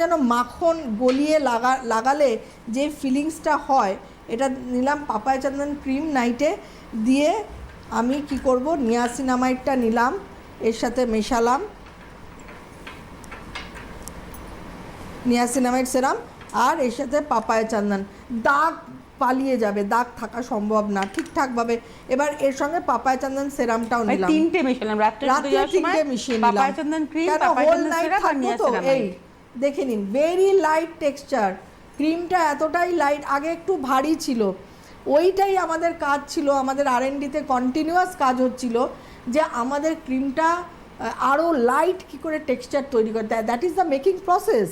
যেন মাখন গলিয়ে লাগালে যে ফিলিংসটা হয়, এটা নিলাম পাপায়া চন্দন ক্রিম নাইটে দিয়ে। আমি কি করব, নিয়াসিনামাইডটা নিলাম, এর সাথে মেশালাম নিয়াসিনামাইড সেরাম, আর এর সাথে পাপায়া চন্দন। দাগ পালিয়ে যাবে, দাগ থাকা সম্ভব না ঠিকঠাকভাবে। এবার এর সঙ্গে পাপায়া চন্দন সেরামটাও নিলাম, তিনটে মিশালাম, রাত্রে তিনটে মিশিয়ে নিলাম। পাপায়া চন্দন ক্রিম, কেন পাপায়া হোল চন্দন নাইট সেরাম আর থাকবো তো। এই নিয়াসিনামাইড। দেখে নিন, ভেরি লাইট টেক্সচার, ক্রিমটা এতটাই লাইট, আগে একটু ভারী ছিল, ওইটাই আমাদের কাজ ছিল, আমাদের R&Dতে কন্টিনিউয়াস কাজ হচ্ছিল যে আমাদের ক্রিমটা আরও লাইট কী করে টেক্সচার তৈরি করে। That is the making process.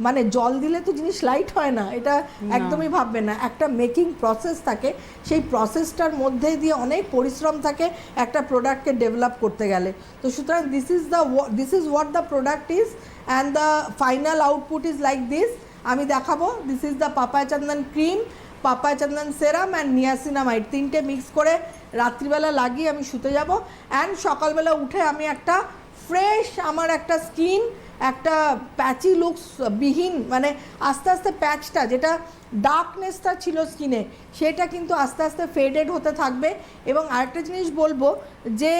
মানে জল দিলে তো জিনিস লাইট হয় না, এটা একদমই ভাববেন না। একটা মেকিং প্রসেস থাকে, সেই প্রসেসটার মধ্যে দিয়ে অনেক পরিশ্রম থাকে একটা প্রোডাক্টকে ডেভেলপ করতে গেলে। তো সুতরাং this is what the product is, and the final output is like this. আমি দেখাবো, this is the papaya Chandan cream, papaya Chandan serum and niacinamide, তিনটে মিক্স করে রাত্রিবেলা লাগিয়ে আমি শুতে যাব। অ্যান্ড সকালবেলা উঠে আমি একটা ফ্রেশ, আমার একটা স্কিন একটা প্যাচি লুকস বিহীন, মানে আস্তে আস্তে প্যাচটা, যেটা ডার্কনেসটা ছিল স্কিনে, সেটা কিন্তু আস্তে আস্তে ফেডেড হতে থাকবে। এবং আরেকটা জিনিস বলবো, যে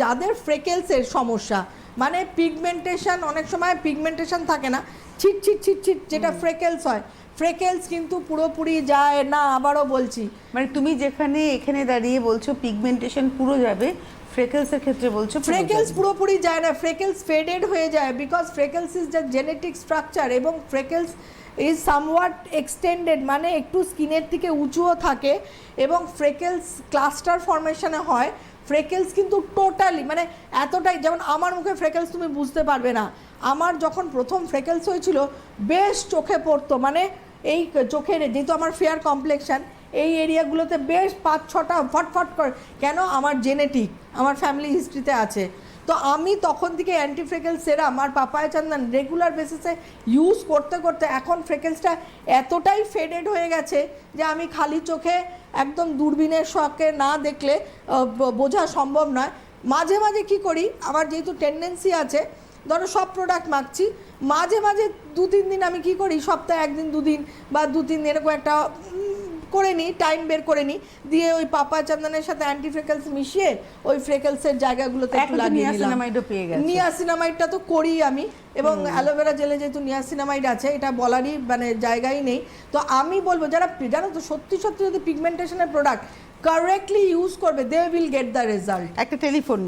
যাদের ফ্রেকেলসের সমস্যা, মানে পিগমেন্টেশন, অনেক সময় পিগমেন্টেশন থাকে না, ছিট ছিট ছিট ছিট যেটা ফ্রেকেলস হয়, ফ্রেকেলস কিন্তু পুরোপুরি যায় না। আবারও বলছি, মানে তুমি যেখানে এখানে দাঁড়িয়ে বলছো পিগমেন্টেশন পুরো যাবে, ফ্রেকেলসের ক্ষেত্রে বলছো ফ্রেকেলস পুরোপুরি যায় না, ফ্রেকেলস ফেডেড হয়ে যায়, because freckles is the genetic structure, এবং ফ্রেকেলস ইজ সামওয়াট এক্সটেন্ডেড, মানে একটু স্কিনের থেকে উঁচুও থাকে, এবং ফ্রেকেলস ক্লাস্টার ফর্মেশনে হয়। ফ্রেকেলস কিন্তু টোটালি, মানে এতটাই, যেমন আমার মুখে ফ্রেকেলস তুমি বুঝতে পারবে না। আমার যখন প্রথম ফ্রেকেলস হয়েছিল বেশ চোখে পড়তো, মানে এই চোখের, যেহেতু আমার ফেয়ার কমপ্লেক্সন, এই এরিয়াগুলোতে বেশ 5-6টা ফটফট করে, কেন, আমার জেনেটিক, আমার ফ্যামিলি হিস্ট্রিতে আছে। তো আমি তখন থেকে অ্যান্টি ফ্রেকেল সেরাম আর পাপায়া চন্দন রেগুলার বেসিসে ইউজ করতে করতে এখন ফ্রেকেলসটা এতটাই ফেডেড হয়ে গেছে যে আমি খালি চোখে একদম দূরবীনের শখে না দেখলে বোঝা সম্ভব নয়। মাঝে মাঝে কি করি, আমার যেহেতু টেন্ডেন্সি আছে, ধরো সব প্রোডাক্ট মাখছি, মাঝে মাঝে 2-3 দিন আমি কি করি, সপ্তাহে 1 দিন 2 দিন বা 2-3 দিন এরকম একটা করে নিই, টাইম বের করে নিই, দিয়ে ওই পাপায়া চন্দনের সাথে অ্যান্টি ফ্রেকেলস মিশিয়ে ওই ফ্রেকেলসের জায়গাগুলোতে একটু লাগিয়ে নিলাম। নিয়াসিনামাইডটা তো করি আমি, এবং অ্যালোভেরা জেলে যেহেতু নিয়াসিনামাইড আছে, এটা বলারই মানে জায়গাই নেই। তো আমি বলবো, যারা জানো তো সত্যি সত্যি যদি পিগমেন্টেশনের প্রোডাক্ট কারেক্টলি ইউজ করবে, they will get the result. একটা টেলিফোন